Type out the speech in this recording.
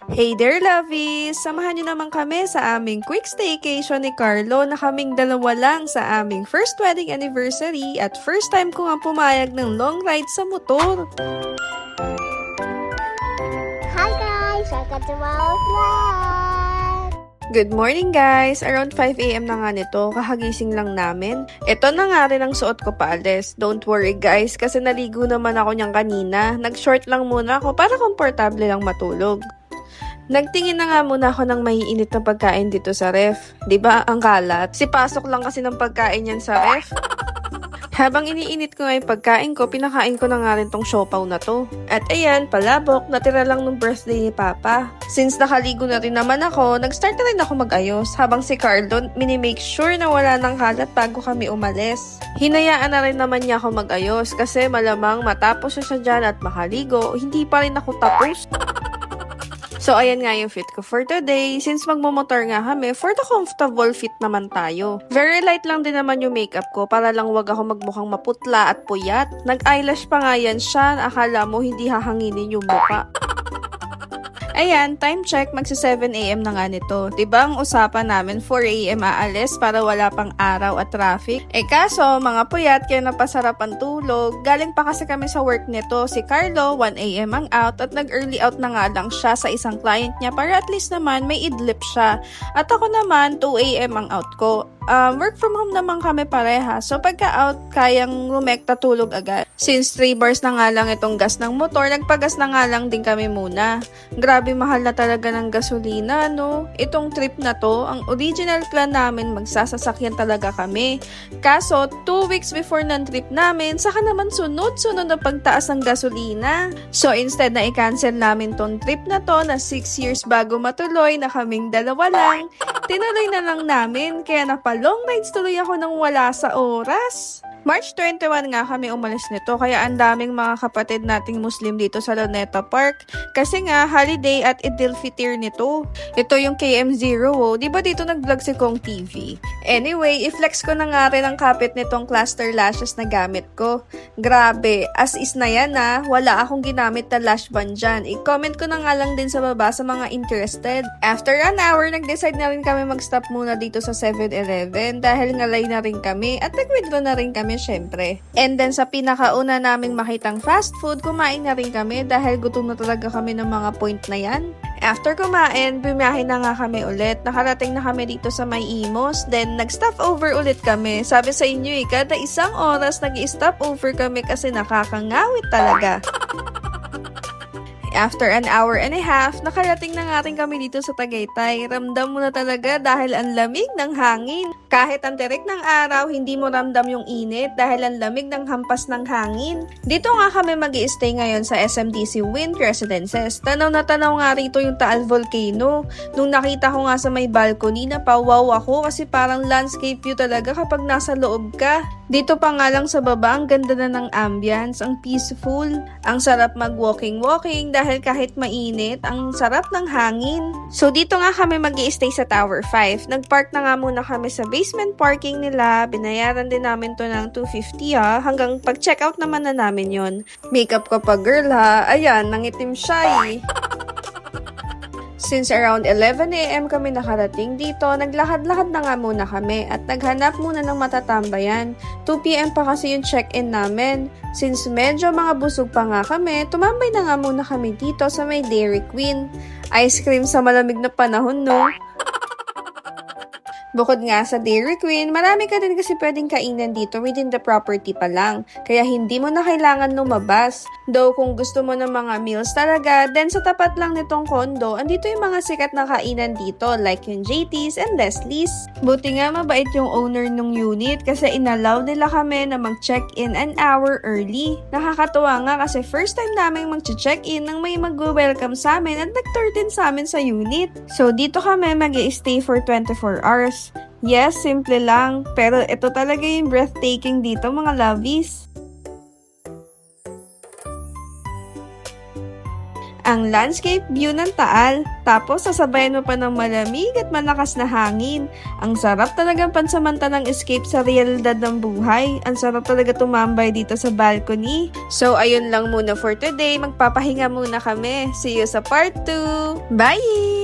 Hey there, lovies! Samahan niyo naman kami sa aming quick staycation ni Carlo na kaming dalawa lang sa aming first wedding anniversary at first time ko nga pumayag ng long ride sa motor. Hi guys! Welcome to our vlog! Good morning guys! Around 5 a.m. na nga nito, kahagising lang namin. Ito na nga rin ang suot ko paalis. Don't worry guys, kasi naligo naman ako niyang kanina. Nag-short lang muna ako para komportable lang matulog. Nagtingin na nga muna ako ng maiinit na pagkain dito sa ref. 'Di ba ang kalat? Sipasok lang kasi ng pagkain yan sa ref. Habang iniinit ko nga yung pagkain ko, pinakain ko na nga rin tong siopaw na to. At ayan, palabok, natira lang nung birthday ni Papa. Since nakaligo na rin naman ako, nag-start na rin ako mag-ayos. Habang si Carlo, minimake sure na wala nang kalat bago kami umalis. Hinayaan na rin naman niya ako mag-ayos kasi malamang matapos siya dyan at makaligo, hindi pa rin ako tapos. So, ayan nga yung fit ko for today. Since magmumotor nga kami, for the comfortable fit naman tayo. Very light lang din naman yung makeup ko para lang wag ako magmukhang maputla at puyat. Nag-eyelash pa nga yan siya. Akala mo hindi hahanginin yung mukha. Ayan, time check, magsa 7 a.m. na nga nito. Diba ang usapan namin 4 a.m. aalis para wala pang araw at traffic? Kaso, mga puyat, kaya napasarap ang tulog. Galing pa kasi kami sa work nito. Si Carlo, 1 a.m. ang out at nag-early out na nga lang siya sa isang client niya para at least naman may idlip siya. At ako naman, 2 a.m. ang out ko. Work from home naman kami pareha. So, pagka-out, kayang rumekta tulog agad. Since 3 bars na nga lang itong gas ng motor, nagpagas na nga lang din kami muna. Grabe, mahal na talaga ng gasolina, no? Itong trip na to, ang original plan namin, magsasasakyan talaga kami. Kaso, 2 weeks before ng trip namin, saka naman sunod-sunod na pagtaas ng gasolina. So, instead na i-cancel namin tong trip na to na 6 years bago matuloy na kaming dalawa lang, tinuloy na lang namin, kaya long rides tuloy ako nang wala sa oras. March 21 nga kami umalis nito, kaya ang daming mga kapatid nating Muslim dito sa Luneta Park. Kasi nga, holiday at Idil Fitr nito. Ito yung KM0, oh. Diba dito nag-vlog si Kong TV? Anyway, i-flex ko na nga rin ang kapit nitong cluster lashes na gamit ko. Grabe, as is na yan ah. Wala akong ginamit na lash band dyan. I-comment ko na nga lang din sa baba sa mga interested. After an hour, nag-decide na rin kami mag-stop muna dito sa 7-Eleven dahil ngalay na rin kami at nag-withdraw na rin kami syempre. And then sa pinakauna naming makitang fast food, kumain na rin kami dahil gutom na talaga kami ng mga point na yan. After kumain, bumiyahe na nga kami ulit. Nakarating na kami dito sa May Imos. Then, nag-stop over ulit kami. Sabi sa inyo kada isang oras nag-stop over kami kasi nakakangawit talaga. After an hour and a half, nakarating na nga rin kami dito sa Tagaytay. Ramdam mo na talaga dahil ang lamig ng hangin. Kahit ang tirik ng araw, hindi mo ramdam yung init dahil ang lamig ng hampas ng hangin. Dito nga kami mag-i-stay ngayon sa SMDC Wind Residences. Tanaw na tanaw nga rito yung Taal Volcano. Nung nakita ko nga sa may balcony, napawaw ako kasi parang landscape view talaga kapag nasa loob ka. Dito pa nga lang sa baba, ang ganda na ng ambience, ang peaceful. Ang sarap mag-walking dahil kahit mainit, ang sarap ng hangin. So dito nga kami mag-i-stay sa Tower 5. Nag-park na nga muna kami sa basement parking nila. Binayaran din namin to ng 250 ha. Hanggang pag-checkout naman na namin yon. Makeup ko pa girl ha. Ayan, nangitim siya eh. Since around 11 a.m. kami nakarating dito, naglakad-lakad na nga muna kami at naghanap muna ng matatambayan. 2 p.m. pa kasi yung check-in namin. Since medyo mga busog pa nga kami, tumambay na nga muna kami dito sa may Dairy Queen. Ice cream sa malamig na panahon, no? Bukod nga sa Dairy Queen, marami ka din kasi pwedeng kainan dito within the property pa lang. Kaya hindi mo na kailangan lumabas. Though kung gusto mo ng mga meals talaga, then sa tapat lang nitong condo, andito yung mga sikat na kainan dito like yung JT's and Leslie's. Buti nga mabait yung owner ng unit kasi inallow nila kami na mag-check-in an hour early. Nakakatuwa nga kasi first time namin mag-check-in nang may mag-welcome sa amin at nag-tour din sa amin sa unit. So dito kami mag-i-stay for 24 hours. Yes, simple lang. Pero ito talaga yung breathtaking dito mga lovies. ang landscape view ng Taal. Tapos sasabayan mo pa ng malamig at malakas na hangin. Ang sarap talagang pansamantalang escape sa realidad ng buhay. Ang sarap talaga tumambay dito sa balcony. So ayun lang muna for today. Magpapahinga muna kami. See you sa part 2. Bye!